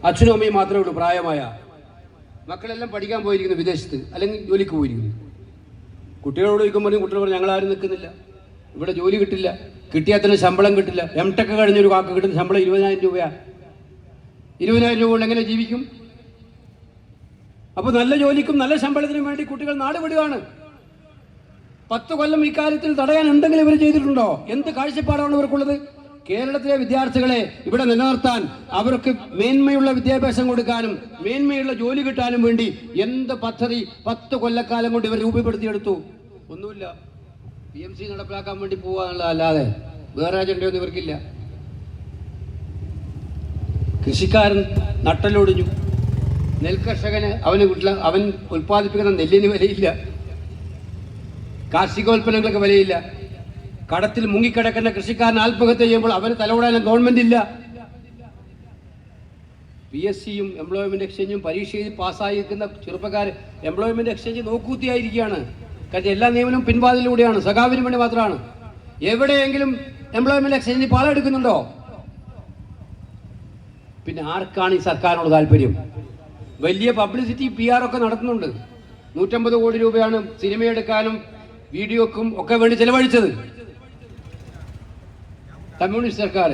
അച്ഛനും അമ്മയും മാത്രമേ ഉള്ളൂ പ്രായമായ. മക്കളെല്ലാം പഠിക്കാൻ പോയിരിക്കുന്നു വിദേശത്ത്, അല്ലെങ്കിൽ ജോലിക്ക് പോയിരിക്കുന്നു. കുട്ടികളോട് ചോദിക്കുമ്പോൾ കുട്ടികൾ പറഞ്ഞു ഞങ്ങളാരും നിൽക്കുന്നില്ല, ഇവിടെ ജോലി കിട്ടില്ല, കിട്ടിയാൽ തന്നെ ശമ്പളം കിട്ടില്ല. M.Tech കഴിഞ്ഞൊരു കാക്ക കിട്ടുന്ന ശമ്പളം 20,000 രൂപയാണ്. 20,000 രൂപ കൊണ്ട് എങ്ങനെ ജീവിക്കും? അപ്പോൾ നല്ല ജോലിക്കും നല്ല ശമ്പളത്തിനും വേണ്ടി കുട്ടികൾ നാട് വിടുകയാണ്. 10 കൊല്ലം ഇക്കാര്യത്തിൽ തടയാൻ എന്തെങ്കിലും ഇവർ ചെയ്തിട്ടുണ്ടോ? എന്ത് കാഴ്ചപ്പാടാണ് ഇവർക്കുള്ളത്? കേരളത്തിലെ വിദ്യാർത്ഥികളെ ഇവിടെ നിലനിർത്താൻ, അവർക്ക് മേന്മയുള്ള വിദ്യാഭ്യാസം കൊടുക്കാനും മേന്മയുള്ള ജോലി കിട്ടാനും വേണ്ടി എന്ത് പദ്ധതി 10 കൊല്ലക്കാലം കൊണ്ട് ഇവർ രൂപപ്പെടുത്തിയെടുത്തു? ഒന്നുമില്ല. PMC നടപ്പിലാക്കാൻ വേണ്ടി പോവാന്നുള്ളതല്ലാതെ വേറെ അജണ്ടയൊന്നും ഇവർക്കില്ല. കൃഷിക്കാരൻ നട്ടലൊടിഞ്ഞു. നെൽകർഷകന് അവൻ ഉൽപ്പാദിപ്പിക്കുന്ന നെല്ലിന് വിലയില്ല, കാർഷികോൽപ്പന്നങ്ങൾക്ക് വിലയില്ല. കടത്തിൽ മുങ്ങിക്കിടക്കുന്ന കൃഷിക്കാരൻ ആത്മഹത്യ ചെയ്യുമ്പോൾ അവന് തലവിടാനും ഗവൺമെന്റ് ഇല്ല. PSCയും എംപ്ലോയ്മെന്റ് എക്സ്ചേഞ്ചും പരീക്ഷ എഴുതി പാസ്സായിരിക്കുന്ന ചെറുപ്പക്കാർ എംപ്ലോയ്മെന്റ് എക്സ്ചേഞ്ച് നോക്കൂത്തിയായിരിക്കുകയാണ്. കാരണം എല്ലാ നിയമനവും പിൻവാതിലൂടെയാണ്, സഖാവിന് വേണ്ടി മാത്രമാണ്. എവിടെയെങ്കിലും എംപ്ലോയ്മെന്റ് എക്സ്ചേഞ്ച് പാലെടുക്കുന്നുണ്ടോ? പിന്നെ ആർക്കാണ് ഈ സർക്കാരിനോട് താല്പര്യം? വലിയ പബ്ലിസിറ്റി PR ഒക്കെ നടത്തുന്നുണ്ട്. 150 കോടി രൂപയാണ് സിനിമയെടുക്കാനും വീഡിയോക്കും ഒക്കെ വേണ്ടി ചെലവഴിച്ചത് കമ്മ്യൂണിസ്റ്റ് സർക്കാർ.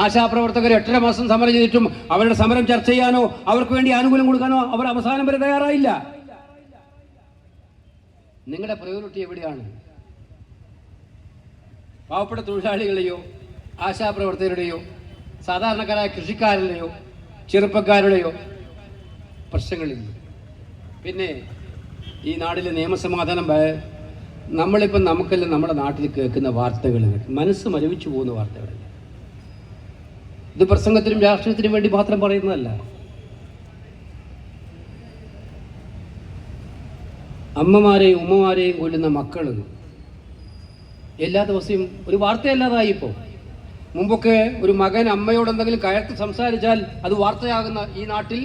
ആശാപ്രവർത്തകർ 8.5 മാസം സമരം ചെയ്തിട്ടും അവരുടെ സമരം ചർച്ച ചെയ്യാനോ അവർക്ക് വേണ്ടി ആനുകൂല്യം കൊടുക്കാനോ അവർ അവസാനം വരെ തയ്യാറായില്ല. നിങ്ങളുടെ പ്രയോറിറ്റി എവിടെയാണ്? പാവപ്പെട്ട തൊഴിലാളികളെയോ ആശാപ്രവർത്തകരുടെയോ സാധാരണക്കാരായ കൃഷിക്കാരുടെയോ ചെറുപ്പക്കാരുടെയോ പ്രശ്നങ്ങളില്ല. പിന്നെ ഈ നാട്ടിലെ നിയമസമാധാനം നമ്മളിപ്പം നമുക്കെല്ലാം നമ്മുടെ നാട്ടിൽ കേൾക്കുന്ന വാർത്തകൾ മനസ്സ് മരവിച്ചു പോകുന്ന വാർത്തകളല്ല. ഇത് പ്രസംഗത്തിനും രാഷ്ട്രീയത്തിനും വേണ്ടി മാത്രം പറയുന്നതല്ല. അമ്മമാരെയും ഉമ്മമാരെയും കൊല്ലുന്ന മക്കൾ എല്ലാ ദിവസവും ഒരു വാർത്തയല്ലാതായി. ഇപ്പോൾ മുമ്പൊക്കെ ഒരു മകൻ അമ്മയോട് എന്തെങ്കിലും കയർത്ത് സംസാരിച്ചാൽ അത് വാർത്തയാകുന്ന ഈ നാട്ടിൽ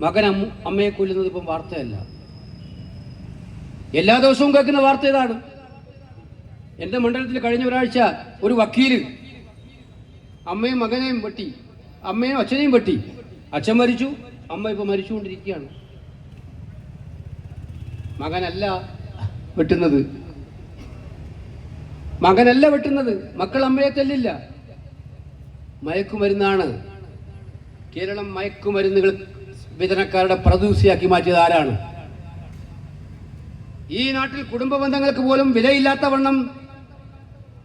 മകൻ അമ്മയെ കൊല്ലുന്നത് ഇപ്പം വാർത്തയല്ല. എല്ലാ ദിവസവും കേൾക്കുന്ന വാർത്ത ഇതാണ്. എൻ്റെ മണ്ഡലത്തിൽ കഴിഞ്ഞ ഒരാഴ്ച ഒരു വക്കീല് അമ്മയും മകനെയും വെട്ടി, അമ്മയും അച്ഛനെയും വെട്ടി. അച്ഛൻ മരിച്ചു, അമ്മ ഇപ്പൊ മരിച്ചുകൊണ്ടിരിക്കുകയാണ്. മകനല്ല വെട്ടുന്നത്, മക്കൾ അമ്മയെ തല്ലില്ല. മയക്കുമരുന്നാണ്. കേരളം മയക്കുമരുന്നുകൾ വിതരണക്കാരുടെ പ്രദൂസിയാക്കി മാറ്റിയത് ആരാണ്? ഈ നാട്ടിൽ കുടുംബ ബന്ധങ്ങൾക്ക് പോലും വിലയില്ലാത്ത വണ്ണം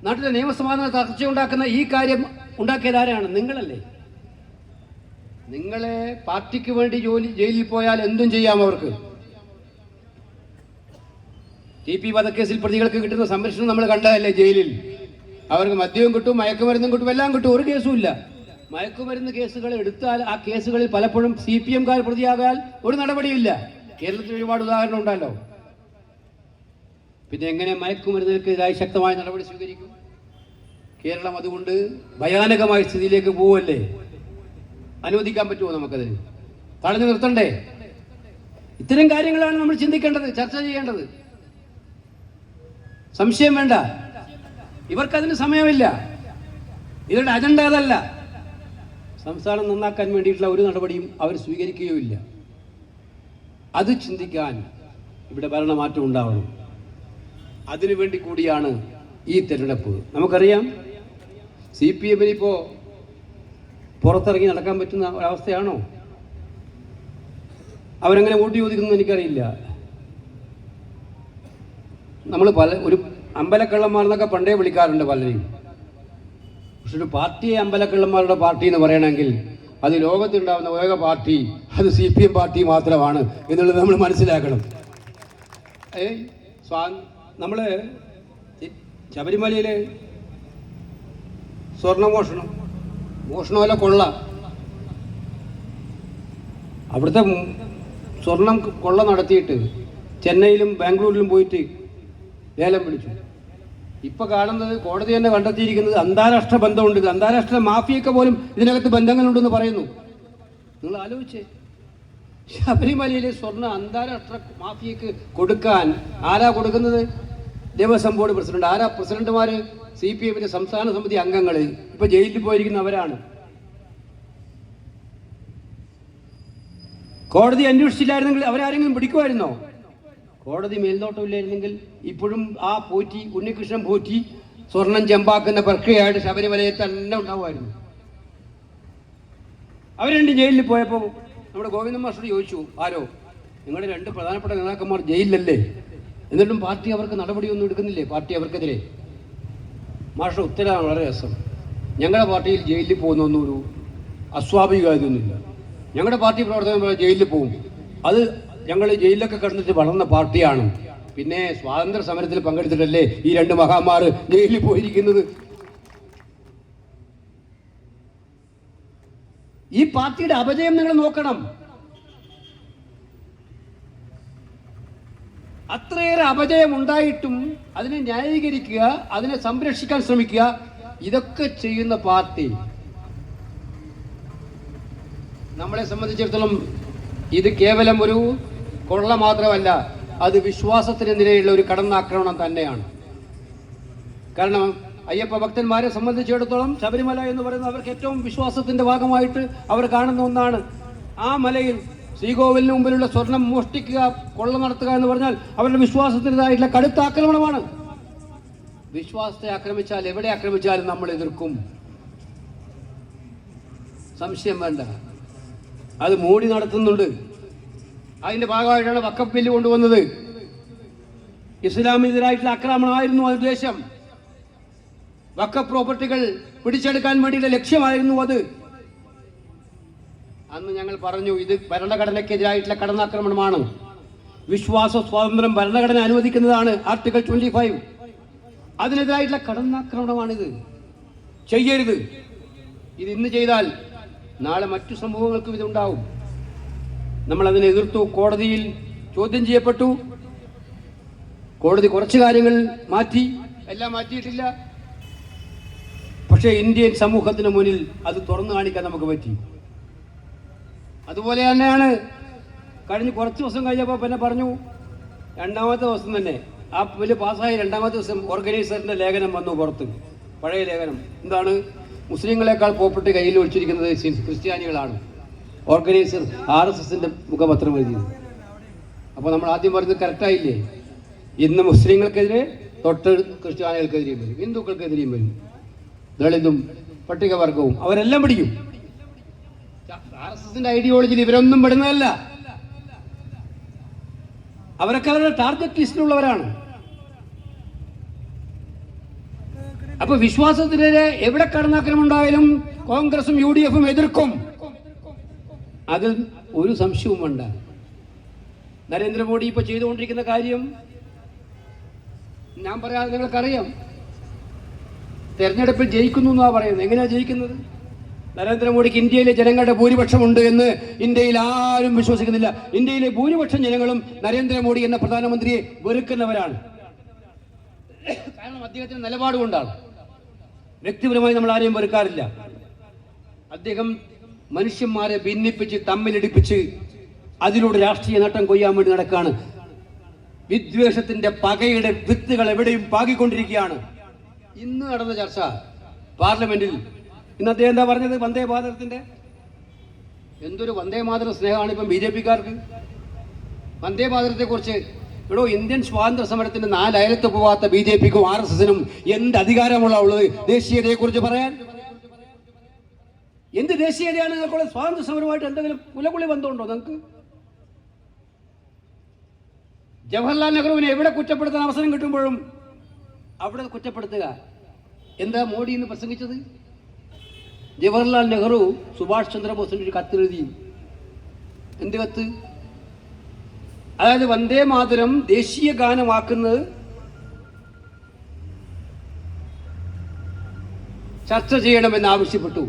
നാട്ടിലെ നിയമസമാധാന തകർച്ചയുണ്ടാക്കുന്ന ഈ കാര്യം ഉണ്ടാക്കിയത് ആരാണ്? നിങ്ങളല്ലേ. നിങ്ങളെ പാർട്ടിക്ക് വേണ്ടി ജയിലിൽ പോയാൽ എന്തും ചെയ്യാം അവർക്ക്. TP വധക്കേസിൽ പ്രതികൾക്ക് കിട്ടുന്ന സംരക്ഷണം നമ്മൾ കണ്ടതല്ലേ ജയിലിൽ. അവർക്ക് മദ്യവും കിട്ടും, മയക്കുമരുന്നും കിട്ടും, എല്ലാം കിട്ടും. ഒരു കേസും ഇല്ല. മയക്കുമരുന്ന് കേസുകൾ എടുത്താൽ ആ കേസുകളിൽ പലപ്പോഴും CPM-കാർ പ്രതിയാകാൻ ഒരു നടപടിയില്ല. കേരളത്തിൽ ഒരുപാട് ഉദാഹരണം ഉണ്ടല്ലോ. പിന്നെ എങ്ങനെ മയക്കുമരുന്നുകൾക്കെതിരായി ശക്തമായ നടപടി സ്വീകരിക്കും? കേരളം അതുകൊണ്ട് ഭയാനകമായ സ്ഥിതിയിലേക്ക് പോവല്ലേ. അനുവദിക്കാൻ പറ്റുമോ നമുക്കതിന്? തടഞ്ഞു നിർത്തണ്ടേ? ഇത്തരം കാര്യങ്ങളാണ് നമ്മൾ ചിന്തിക്കേണ്ടത്, ചർച്ച ചെയ്യേണ്ടത്. സംശയം വേണ്ട. ഇവർക്കതിന് സമയമില്ല. ഇവരുടെ അജണ്ട അതല്ല. സംസ്ഥാനം നന്നാക്കാൻ വേണ്ടിയിട്ടുള്ള ഒരു നടപടിയും അവർ സ്വീകരിക്കുകയുമില്ല. അത് ചിന്തിക്കാൻ ഇവിടെ ഭരണമാറ്റം ഉണ്ടാവണം. അതിനുവേണ്ടി കൂടിയാണ് ഈ തെരഞ്ഞെടുപ്പ്. നമുക്കറിയാം CPM-ന് ഇപ്പോൾ പുറത്തിറങ്ങി നടക്കാൻ പറ്റുന്ന ഒരവസ്ഥയാണോ? അവരെങ്ങനെ വോട്ട് ചോദിക്കുന്നു എനിക്കറിയില്ല. നമ്മൾ ഒരു അമ്പലക്കള്ളന്മാരെന്നൊക്കെ പണ്ടേ വിളിക്കാറുണ്ട് പലരെയും. പക്ഷെ ഒരു പാർട്ടിയെ അമ്പലക്കള്ളന്മാരുടെ പാർട്ടി എന്ന് പറയണമെങ്കിൽ അത് ലോകത്തുണ്ടാവുന്ന ഏക പാർട്ടി അത് CPM പാർട്ടി മാത്രമാണ് എന്നുള്ളത് നമ്മൾ മനസ്സിലാക്കണം. നമ്മൾ ശബരിമലയിലെ മോഷണമല്ല കൊള്ള, അവിടുത്തെ സ്വർണം കൊള്ള നടത്തിയിട്ട് ചെന്നൈയിലും ബാംഗ്ലൂരിലും പോയിട്ട് ലേലം പിടിച്ചു. ഇപ്പൊ കാണുന്നത് കോടതി തന്നെ കണ്ടെത്തിയിരിക്കുന്നത് അന്താരാഷ്ട്ര ബന്ധമുണ്ട്. അന്താരാഷ്ട്ര മാഫിയൊക്കെ പോലും ഇതിനകത്ത് ബന്ധങ്ങളുണ്ടെന്ന് പറയുന്നു. നിങ്ങൾ ആലോചിച്ചേ, ശബരിമലയിലെ സ്വർണ്ണ അന്താരാഷ്ട്ര മാഫിയക്ക് കൊടുക്കാൻ ആരാ കൊടുക്കുന്നത്? Devaswom board president. ആരാ പ്രസിഡന്റുമാര്? CPM-ന്റെ സംസ്ഥാന സമിതി അംഗങ്ങൾ. ഇപ്പൊ ജയിലിൽ പോയിരിക്കുന്ന അവരാണ്. കോടതി അന്വേഷിച്ചില്ലായിരുന്നെങ്കിൽ അവരാരെങ്കിലും പിടിക്കുമായിരുന്നോ? കോടതി മേൽനോട്ടമില്ലായിരുന്നെങ്കിൽ ഇപ്പോഴും ആ പോറ്റി ഉണ്ണികൃഷ്ണൻ പോറ്റി സ്വർണം ചെമ്പാക്കുന്ന പ്രക്രിയയായിട്ട് ശബരിമലയിൽ തന്നെ ഉണ്ടാവുമായിരുന്നു. അവർ രണ്ട് ജയിലിൽ പോയപ്പോൾ നമ്മുടെ ഗോവിന്ദൻ മാസ്റ്റർ ചോദിച്ചു, ആരോ നിങ്ങളുടെ രണ്ട് പ്രധാനപ്പെട്ട നേതാക്കന്മാർ ജയിലിലല്ലേ, എന്നിട്ടും പാർട്ടി അവർക്ക് നടപടിയൊന്നും എടുക്കുന്നില്ലേ, പാർട്ടി അവർക്കെതിരെ? മാസ്റ്റർ ഉത്തരമാണ് വളരെ രസം. ഞങ്ങളുടെ പാർട്ടിയിൽ ജയിലിൽ പോകുന്നൊന്നും ഒരു അസ്വാഭാവികമായതൊന്നുമില്ല. ഞങ്ങളുടെ പാർട്ടി പ്രവർത്തകർ ജയിലിൽ പോകും. അത് ഞങ്ങൾ ജയിലിലൊക്കെ കിടന്നിട്ട് വളർന്ന പാർട്ടിയാണ്. പിന്നെ സ്വാതന്ത്ര്യ സമരത്തിൽ പങ്കെടുത്തിട്ടല്ലേ ഈ രണ്ട് മഹാന്മാർ ജയിലിൽ പോയിരിക്കുന്നത്. ഈ പാർട്ടിയുടെ അപജയം നിങ്ങൾ നോക്കണം. അത്രയേറെ അപജയം ഉണ്ടായിട്ടും അതിനെ ന്യായീകരിക്കുക, അതിനെ സംരക്ഷിക്കാൻ ശ്രമിക്കുക, ഇതൊക്കെ ചെയ്യുന്ന പാർട്ടി നമ്മളെ സംബന്ധിച്ചിടത്തോളം ഇത് കേവലം ഒരു കൊള്ള മാത്രമല്ല, അത് വിശ്വാസത്തിനെതിരെയുള്ള ഒരു കടന്നാക്രമണം തന്നെയാണ്. കാരണം അയ്യപ്പ ഭക്തന്മാരെ സംബന്ധിച്ചിടത്തോളം ശബരിമല എന്ന് പറയുന്നത് അവർക്ക് ഏറ്റവും വിശ്വാസത്തിന്റെ ഭാഗമായിട്ട് അവർ കാണുന്ന ഒന്നാണ്. ആ മലയിൽ ശ്രീകോവിലിന് മുമ്പിലുള്ള സ്വർണം മോഷ്ടിക്കുക, കൊള്ള നടത്തുക എന്ന് പറഞ്ഞാൽ അവരുടെ വിശ്വാസത്തിൻ്റെതായിട്ടുള്ള കടുത്ത ആക്രമണമാണ്. വിശ്വാസത്തെ ആക്രമിച്ചാൽ എവിടെ ആക്രമിച്ചാലും നമ്മൾ എതിർക്കും, സംശയം വേണ്ട. അത് മോഡി നടത്തുന്നുണ്ട്. അതിന്റെ ഭാഗമായിട്ടാണ് വഖഫ് ബില്ല് കൊണ്ടുവന്നത്. ഇസ്ലാമിനെതിരായിട്ടുള്ള ആക്രമണമായിരുന്നു അത് ഉദ്ദേശം. വഖഫ് പ്രോപ്പർട്ടികൾ പിടിച്ചെടുക്കാൻ വേണ്ടിയുള്ള ലക്ഷ്യമായിരുന്നു അത്. അന്ന് ഞങ്ങൾ പറഞ്ഞു, ഇത് ഭരണഘടനയ്ക്കെതിരായിട്ടുള്ള കടന്നാക്രമണമാണ്. വിശ്വാസ സ്വാതന്ത്ര്യം ഭരണഘടന അനുവദിക്കുന്നതാണ്, ആർട്ടിക്കിൾ 25. അതിനെതിരായിട്ടുള്ള കടന്നാക്രമണമാണിത്, ചെയ്യരുത്. ഇത് ഇന്ന് ചെയ്താൽ നാളെ മറ്റു സംഭവങ്ങൾക്കും ഇതുണ്ടാവും. നമ്മൾ അതിനെ എതിർത്തു, കോടതിയിൽ ചോദ്യം ചെയ്യപ്പെട്ടു. കോടതി കുറച്ച് കാര്യങ്ങൾ മാറ്റി, എല്ലാം മാറ്റിയിട്ടില്ല. പക്ഷേ ഇന്ത്യൻ സമൂഹത്തിന് മുന്നിൽ അത് തുറന്നു കാണിക്കാൻ നമുക്ക് പറ്റി. അതുപോലെ തന്നെയാണ് കഴിഞ്ഞ് കുറച്ച് ദിവസം കഴിഞ്ഞപ്പോൾ പിന്നെ പറഞ്ഞു, രണ്ടാമത്തെ ദിവസം തന്നെ ആ ബില്ല് പാസ്സായി രണ്ടാമത്തെ ദിവസം ഓർഗനൈസറിന്റെ ലേഖനം വന്നു പുറത്ത്, പഴയ ലേഖനം. എന്താണ്? മുസ്ലിങ്ങളെക്കാൾ പോപ്പർട്ടി കയ്യിൽ ഒഴിച്ചിരിക്കുന്നത് ക്രിസ്ത്യാനികളാണ്. ഓർഗനൈസർ RSSന്റെ മുഖപത്രം എഴുതിയത്. അപ്പോൾ നമ്മൾ ആദ്യം പറഞ്ഞത് കറക്റ്റായില്ലേ? ഇന്ന് മുസ്ലിങ്ങൾക്കെതിരെ തൊട്ട് ക്രിസ്ത്യാനികൾക്കെതിരെയും വരും, ഹിന്ദുക്കൾക്കെതിരെയും വരും, ദളിതും പട്ടികവർഗവും അവരെല്ലാം പിടിക്കും. RSSന്റെ ഐഡിയോളജിയിൽ ഇവരൊന്നും പെടുന്നതല്ല. അവരൊക്കെ അവരുടെ ടാർഗറ്റ് ലിസ്റ്റിലുള്ളവരാണ്. അപ്പൊ വിശ്വാസത്തിനെതിരെ എവിടെ കടന്നാക്രമണം ഉണ്ടായാലും കോൺഗ്രസും UDFും എതിർക്കും. അതിൽ ഒരു സംശയവും വേണ്ട. നരേന്ദ്രമോദി ഇപ്പൊ ചെയ്തുകൊണ്ടിരിക്കുന്ന കാര്യം ഞാൻ പറയാതെ നിങ്ങൾക്കറിയാം. തെരഞ്ഞെടുപ്പിൽ ജയിക്കുന്നു എന്നാ പറയുന്നത്. എങ്ങനെയാ ജയിക്കുന്നത്? നരേന്ദ്രമോദിക്ക് ഇന്ത്യയിലെ ജനങ്ങളുടെ ഭൂരിപക്ഷമുണ്ട് എന്ന് ഇന്ത്യയിൽ ആരും വിശ്വസിക്കുന്നില്ല. ഇന്ത്യയിലെ ഭൂരിപക്ഷം ജനങ്ങളും നരേന്ദ്രമോദി എന്ന പ്രധാനമന്ത്രിയെ വെറുക്കുന്നവരാണ്. കാരണം അദ്ദേഹത്തിന്റെ നിലപാട് കൊണ്ടാണ്. വ്യക്തിപരമായി നമ്മൾ ആരെയും വെറുക്കാറില്ല. അദ്ദേഹം മനുഷ്യന്മാരെ ഭിന്നിപ്പിച്ച് തമ്മിലടിപ്പിച്ച് അതിലൂടെ രാഷ്ട്രീയ നേട്ടം കൊയ്യാൻ വേണ്ടി നടക്കുകയാണ്. വിദ്വേഷത്തിന്റെ പകയുടെ വിത്തുകൾ എവിടെയും പാകിക്കൊണ്ടിരിക്കുകയാണ്. ഇന്ന് നടന്ന ചർച്ച പാർലമെന്റിൽ, ഇന്ന് അദ്ദേഹം എന്താ പറഞ്ഞത്? വന്ദേ മാതരത്തിന്റെ എന്തൊരു വന്ദേ മാതര സ്നേഹമാണ് ഇപ്പം BJPക്കാർക്ക്. വന്ദേ മാതരത്തെ കുറിച്ച് എടോ, ഇന്ത്യൻ സ്വാതന്ത്ര്യ സമരത്തിന്റെ 4 അയലത്ത് പോവാത്ത BJPക്കും RSSനും എന്ത് അധികാരമുള്ളത് ദേശീയതയെ കുറിച്ച് പറയാൻ? എന്ത് ദേശീയതയാണ് നിങ്ങൾക്കുള്ള? സ്വാതന്ത്ര്യ സമരമായിട്ട് എന്തെങ്കിലും കുലകുളി ബന്ധമുണ്ടോ നിങ്ങൾക്ക്? ജവഹർലാൽ നെഹ്റുവിനെ എവിടെ കുറ്റപ്പെടുത്താൻ അവസരം കിട്ടുമ്പോഴും അവിടെ കുറ്റപ്പെടുത്തുക. എന്താ മോഡി ഇന്ന് പ്രസംഗിച്ചത്? ജവഹർലാൽ നെഹ്റു സുഭാഷ് ചന്ദ്രബോസിന് ഒരു കത്തെഴുതി. എന്ത് കത്ത്? അതായത് വന്ദേ മാതരം ദേശീയ ഗാനമാക്കുന്നത് ചർച്ച ചെയ്യണമെന്ന് ആവശ്യപ്പെട്ടു.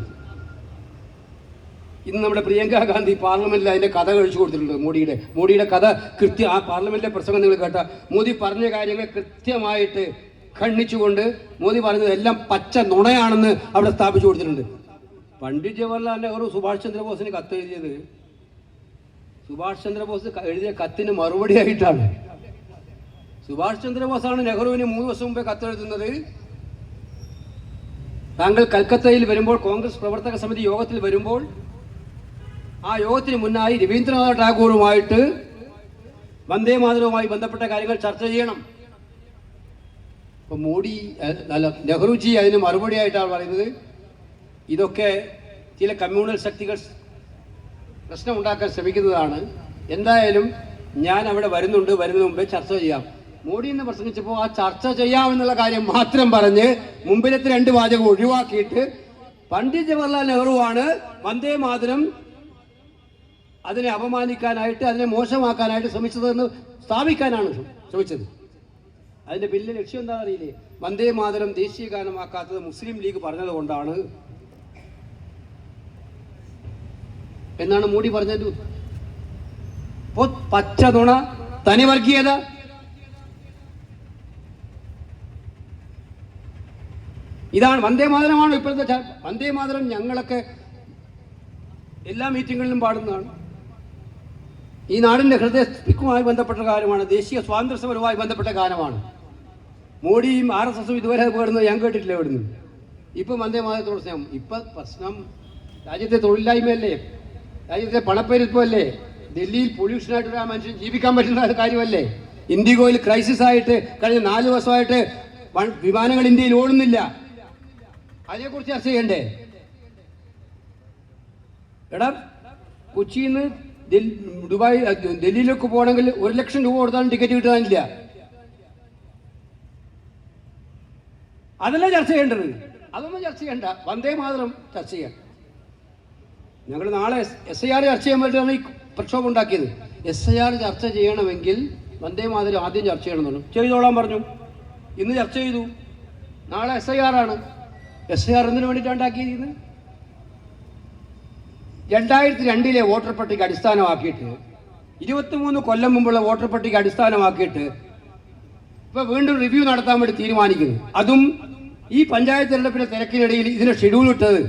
ഇന്ന് നമ്മുടെ പ്രിയങ്ക ഗാന്ധി പാർലമെന്റിൽ അതിന്റെ കഥ കഴിച്ചു കൊടുത്തിട്ടുണ്ട്. മോഡിയുടെ കഥ കൃത്യം ആ പാർലമെന്റിലെ പ്രസംഗം നിങ്ങൾ കേട്ട, മോദി പറഞ്ഞ കാര്യങ്ങൾ കൃത്യമായിട്ട് ഖണ്ഡിച്ചുകൊണ്ട് മോദി പറഞ്ഞതെല്ലാം പച്ച നുണയാണെന്ന് അവിടെ സ്ഥാപിച്ചു കൊടുത്തിട്ടുണ്ട്. പണ്ഡിറ്റ് ജവഹർലാൽ നെഹ്റു സുഭാഷ് ചന്ദ്രബോസിന് കത്തെഴുതിയത് സുഭാഷ് ചന്ദ്രബോസ് എഴുതിയ കത്തിന് മറുപടി ആയിട്ടാണ്. സുഭാഷ് ചന്ദ്രബോസാണ് നെഹ്റുവിന് 3 ദിവസം മുമ്പേ കത്തെഴുതുന്നത്. താങ്കൾ കൽക്കത്തയിൽ വരുമ്പോൾ, കോൺഗ്രസ് പ്രവർത്തക സമിതി യോഗത്തിൽ വരുമ്പോൾ ആ യോഗത്തിന് മുന്നായി രവീന്ദ്രനാഥ ടാഗോറുമായിട്ട് വന്ദേ മാതരവുമായി ബന്ധപ്പെട്ട കാര്യങ്ങൾ ചർച്ച ചെയ്യണം. ഇപ്പം മോഡി അല്ല നെഹ്റുജി അതിന് മറുപടിയായിട്ടാണ് പറയുന്നത് ഇതൊക്കെ ചില കമ്മ്യൂണൽ ശക്തികൾ പ്രശ്നമുണ്ടാക്കാൻ ശ്രമിക്കുന്നതാണ്. എന്തായാലും ഞാൻ അവിടെ വരുന്നതിന് മുമ്പേ ചർച്ച ചെയ്യാം. മോഡി എന്ന് പ്രസംഗിച്ചപ്പോൾ ആ ചർച്ച ചെയ്യാമെന്നുള്ള കാര്യം മാത്രം പറഞ്ഞ് മുമ്പിലത്തെ 2 വാചകം ഒഴിവാക്കിയിട്ട് പണ്ഡിറ്റ് ജവഹർലാൽ നെഹ്റുവാണ് വന്ദേ മാതരം അതിനെ അപമാനിക്കാനായിട്ട് അതിനെ മോശമാക്കാനായിട്ട് ശ്രമിച്ചതെന്ന് സ്ഥാപിക്കാനാണ് ശ്രമിച്ചത്. അതിന്റെ വലിയ ലക്ഷ്യം എന്താണെന്ന് അറിയില്ലേ? വന്ദേ മാതരം ദേശീയ ഗാനമാക്കാത്തത് മുസ്ലിം ലീഗ് പറഞ്ഞത് കൊണ്ടാണ് എന്നാണ് മോഡി പറഞ്ഞത്. പച്ച നുണ, തനി വർഗീയത. ഇതാണ് വന്ദേ മാതരമാണ് ഇപ്പോഴത്തെ വന്ദേ മാതരം. ഞങ്ങളൊക്കെ എല്ലാ മീറ്റിങ്ങുകളിലും പാടുന്നതാണ്. ഈ നാടിന്റെ ഹൃദയവുമായി ബന്ധപ്പെട്ട കാര്യമാണ്, ദേശീയ സ്വാതന്ത്ര്യ സമരവുമായി ബന്ധപ്പെട്ട ഗാനമാണ്. മോഡിയും RSSും ഇതുവരെ പാടുന്നത് ഞാൻ കേട്ടിട്ടില്ല ഇവിടുന്ന്. ഇപ്പം വന്ദേ മാതരത്തോട് സ്നേഹം. ഇപ്പം പ്രശ്നം രാജ്യത്തെ തൊഴിലില്ലായ്മയല്ലേ, രാജ്യത്തെ പണപ്പെരുപ്പമല്ലേ, ഡൽഹിയിൽ പൊല്യൂഷനായിട്ട് ആ മനുഷ്യൻ ജീവിക്കാൻ പറ്റുന്ന കാര്യമല്ലേ, ഇൻഡിഗോയിൽ ക്രൈസിസ് ആയിട്ട് കഴിഞ്ഞ 4 ദിവസമായിട്ട് വിമാനങ്ങൾ ഇന്ത്യയിൽ ഓടുന്നില്ല. അതിനെക്കുറിച്ച് ചർച്ച ചെയ്യണ്ടേ? എടാ, കൊച്ചിയിൽ നിന്ന് ദുബായ് ഡൽഹിയിലേക്ക് പോകണമെങ്കിൽ 1 ലക്ഷം രൂപ കൊടുത്താലും ടിക്കറ്റ് കിട്ടാനില്ല. അതല്ല ചർച്ച ചെയ്യേണ്ടത്. അതൊന്നും ചർച്ച ചെയ്യണ്ട, വന്ദേ മാതരം ചർച്ച ചെയ്യാം. ഞങ്ങൾ നാളെ SIR ചർച്ച ചെയ്യാൻ വേണ്ടിയിട്ടാണ് ഈ പ്രക്ഷോഭം ഉണ്ടാക്കിയത്. SIR ചർച്ച ചെയ്യണമെങ്കിൽ വന്ദേ മാതരം ആദ്യം ചർച്ച ചെയ്യണമെന്നു ചെയ്തോളാൻ പറഞ്ഞു. ഇന്ന് ചർച്ച ചെയ്തു. നാളെ SIR ആണ്. SIR എന്തിനു വേണ്ടിയിട്ടാണ് ഉണ്ടാക്കിയത്? 2002 വോട്ടർ പട്ടിക അടിസ്ഥാനമാക്കിയിട്ട് 23 കൊല്ലം മുമ്പുള്ള വോട്ടർ പട്ടിക അടിസ്ഥാനമാക്കിയിട്ട് ഇപ്പൊ വീണ്ടും റിവ്യൂ നടത്താൻ വേണ്ടി തീരുമാനിക്കുന്നു. അതും ഈ പഞ്ചായത്ത് തെരഞ്ഞെടുപ്പിന്റെ തിരക്കിനിടയിൽ ഇതിന് ഷെഡ്യൂൾ ഇട്ടത്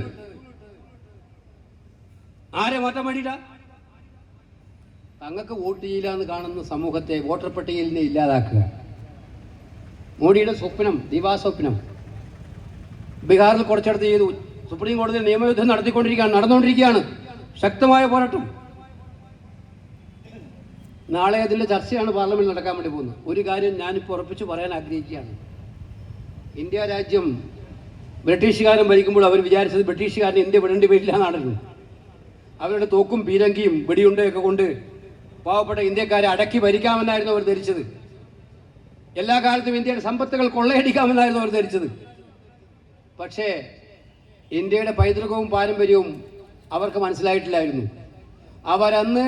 ആരെ മാറ്റാൻ വേണ്ടിയിട്ടാ? തങ്ങൾക്ക് വോട്ട് ചെയ്യില്ല എന്ന് കാണുന്ന സമൂഹത്തെ വോട്ടർ പട്ടികയിൽ നിന്ന് ഇല്ലാതാക്കുക. മോഡിയുടെ സ്വപ്നം, ദിവാസ്വപ്നം. ബീഹാറിൽ കുറച്ചിടത്ത് ചെയ്തു. സുപ്രീം കോടതിയിൽ നിയമയുദ്ധം നടന്നുകൊണ്ടിരിക്കുകയാണ്. ശക്തമായ പോരാട്ടം. നാളെ അതിൻ്റെ ചർച്ചയാണ് പാർലമെന്റിൽ നടക്കാൻ വേണ്ടി പോകുന്നത്. ഒരു കാര്യം ഞാനിപ്പോൾ ഉറപ്പിച്ച് പറയാൻ ആഗ്രഹിക്കുകയാണ്. ഇന്ത്യ രാജ്യം ബ്രിട്ടീഷുകാരൻ ഭരിക്കുമ്പോൾ അവർ വിചാരിച്ചത് ബ്രിട്ടീഷുകാരന് ഇന്ത്യ വിടേണ്ടി വരില്ല എന്നാണല്ലോ. അവരുടെ തോക്കും പീരങ്കിയും വെടിയുണ്ടയൊക്കെ കൊണ്ട് പാവപ്പെട്ട ഇന്ത്യക്കാരെ അടക്കി ഭരിക്കാമെന്നായിരുന്നു അവർ ധരിച്ചത്. എല്ലാ കാലത്തും ഇന്ത്യയുടെ സമ്പത്തുകൾ കൊള്ളയടിക്കാമെന്നായിരുന്നു അവർ ധരിച്ചത്. പക്ഷേ ഇന്ത്യയുടെ പൈതൃകവും പാരമ്പര്യവും അവർക്ക് മനസ്സിലായിട്ടില്ലായിരുന്നു. അവരന്ന്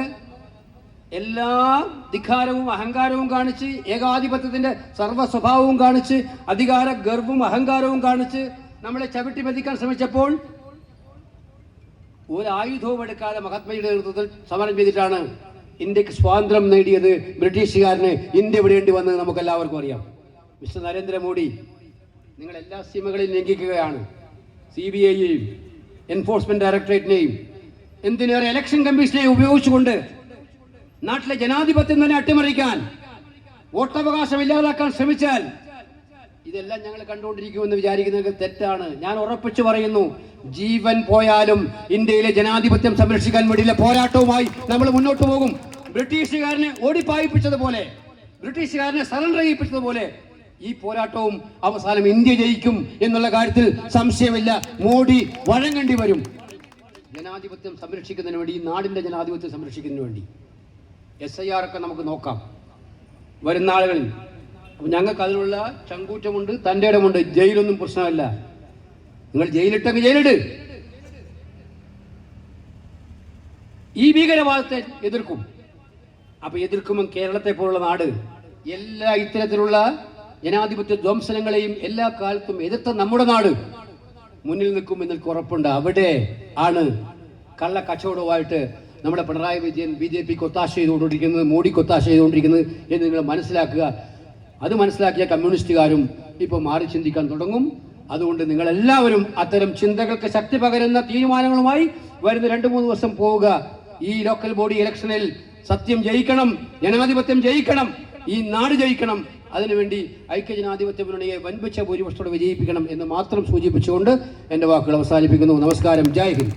എല്ലാ ധിക്കാരവും അഹങ്കാരവും കാണിച്ച്, ഏകാധിപത്യത്തിന്റെ സർവ്വ സ്വഭാവവും കാണിച്ച്, അധികാര ഗർവും അഹങ്കാരവും കാണിച്ച് നമ്മളെ ചവിട്ടി മെതിക്കാൻ ശ്രമിച്ചപ്പോൾ ഒരു ആയുധവും എടുക്കാതെ മഹാത്മജിയുടെ നേതൃത്വത്തിൽ സമരം ചെയ്തിട്ടാണ് ഇന്ത്യക്ക് സ്വാതന്ത്ര്യം നേടിയത്. ബ്രിട്ടീഷുകാരന് ഇന്ത്യ വിടേണ്ടി വന്നത് നമുക്കെല്ലാവർക്കും അറിയാം. മിസ്റ്റർ നരേന്ദ്രമോദി, നിങ്ങൾ എല്ലാ സീമകളെയും ലംഘിക്കുകയാണ്. CBIയെയും എൻഫോഴ്സ്മെന്റ് ഡയറക്ടറേറ്റിനെയും എന്തിനേറെ ഇലക്ഷൻ കമ്മീഷനെയും ഉപയോഗിച്ചുകൊണ്ട് നാട്ടിലെ ജനാധിപത്യം തന്നെ അട്ടിമറിക്കാൻ, വോട്ടവകാശം ഇല്ലാതാക്കാൻ ശ്രമിച്ചാൽ ഇതെല്ലാം ഞങ്ങൾ കണ്ടുകൊണ്ടിരിക്കുമെന്ന് വിചാരിക്കുന്നത് തെറ്റാണ്. ഞാൻ ഉറപ്പിച്ചു പറയുന്നു, ജീവൻ പോയാലും ഇന്ത്യയിലെ ജനാധിപത്യം സംരക്ഷിക്കാൻ വേണ്ടിയുള്ള പോരാട്ടവുമായി നമ്മൾ മുന്നോട്ട് പോകും. ബ്രിട്ടീഷുകാരനെ ഓടിപ്പായിപ്പിച്ചതുപോലെ, ബ്രിട്ടീഷുകാരനെ സറണ്ടർ ചെയ്യിപ്പിച്ചതുപോലെ ഈ പോരാട്ടവും അവസാനം ഇന്ത്യ ജയിക്കും എന്നുള്ള കാര്യത്തിൽ സംശയമില്ല. മോഡി വഴങ്ങേണ്ടി വരും. ജനാധിപത്യം സംരക്ഷിക്കുന്നതിന് വേണ്ടി, ഈ നാടിന്റെ ജനാധിപത്യം സംരക്ഷിക്കുന്നതിന് വേണ്ടി SIR ഒക്കെ നമുക്ക് നോക്കാം വരുന്ന ആളുകളിൽ. അപ്പം ഞങ്ങൾക്ക് അതിനുള്ള ചങ്കൂറ്റമുണ്ട്, തൻ്റെ ഇടമുണ്ട്. ജയിലൊന്നും പ്രശ്നമല്ല. നിങ്ങൾ ജയിലിട്ടെങ്കിൽ ജയിലിട്. ഈ ഭീകരവാദത്തെ എതിർക്കും. അപ്പൊ എതിർക്കുമ്പോൾ കേരളത്തെ പോലുള്ള നാട് എല്ലാ ഇത്തരത്തിലുള്ള ജനാധിപത്യ ധ്വംസനങ്ങളെയും എല്ലാ കാലത്തും എതിർത്ത നമ്മുടെ നാട് മുന്നിൽ നിൽക്കും എന്ന് ഉറപ്പുണ്ട്. അവിടെ ആണ് കള്ള കച്ചവടവുമായിട്ട് നമ്മുടെ പിണറായി വിജയൻ BJPക്ക് ഒത്താശ ചെയ്തുകൊണ്ടിരിക്കുന്നത്, മോഡിക്ക് ഒത്താശ ചെയ്തുകൊണ്ടിരിക്കുന്നത് എന്ന് നിങ്ങൾ മനസ്സിലാക്കുക. അത് മനസ്സിലാക്കിയ കമ്മ്യൂണിസ്റ്റുകാരും ഇപ്പോൾ മാറി ചിന്തിക്കാൻ തുടങ്ങും. അതുകൊണ്ട് നിങ്ങളെല്ലാവരും അത്തരം ചിന്തകൾക്ക് ശക്തി പകരുന്ന തീരുമാനങ്ങളുമായി വരുന്ന 2-3 ദിവസം പോവുക. ഈ ലോക്കൽ ബോഡി ഇലക്ഷനിൽ സത്യം ജയിക്കണം, ജനാധിപത്യം ജയിക്കണം, ഈ നാട് ജയിക്കണം. അതിനുവേണ്ടി ഐക്യജനാധിപത്യ മുന്നണിയെ വൻപിച്ച ഭൂരിപക്ഷത്തോടെ വിജയിപ്പിക്കണം എന്ന് മാത്രം സൂചിപ്പിച്ചുകൊണ്ട് എൻ്റെ വാക്കുകൾ അവസാനിപ്പിക്കുന്നു. നമസ്കാരം. ജയ് ഹിന്ദ്.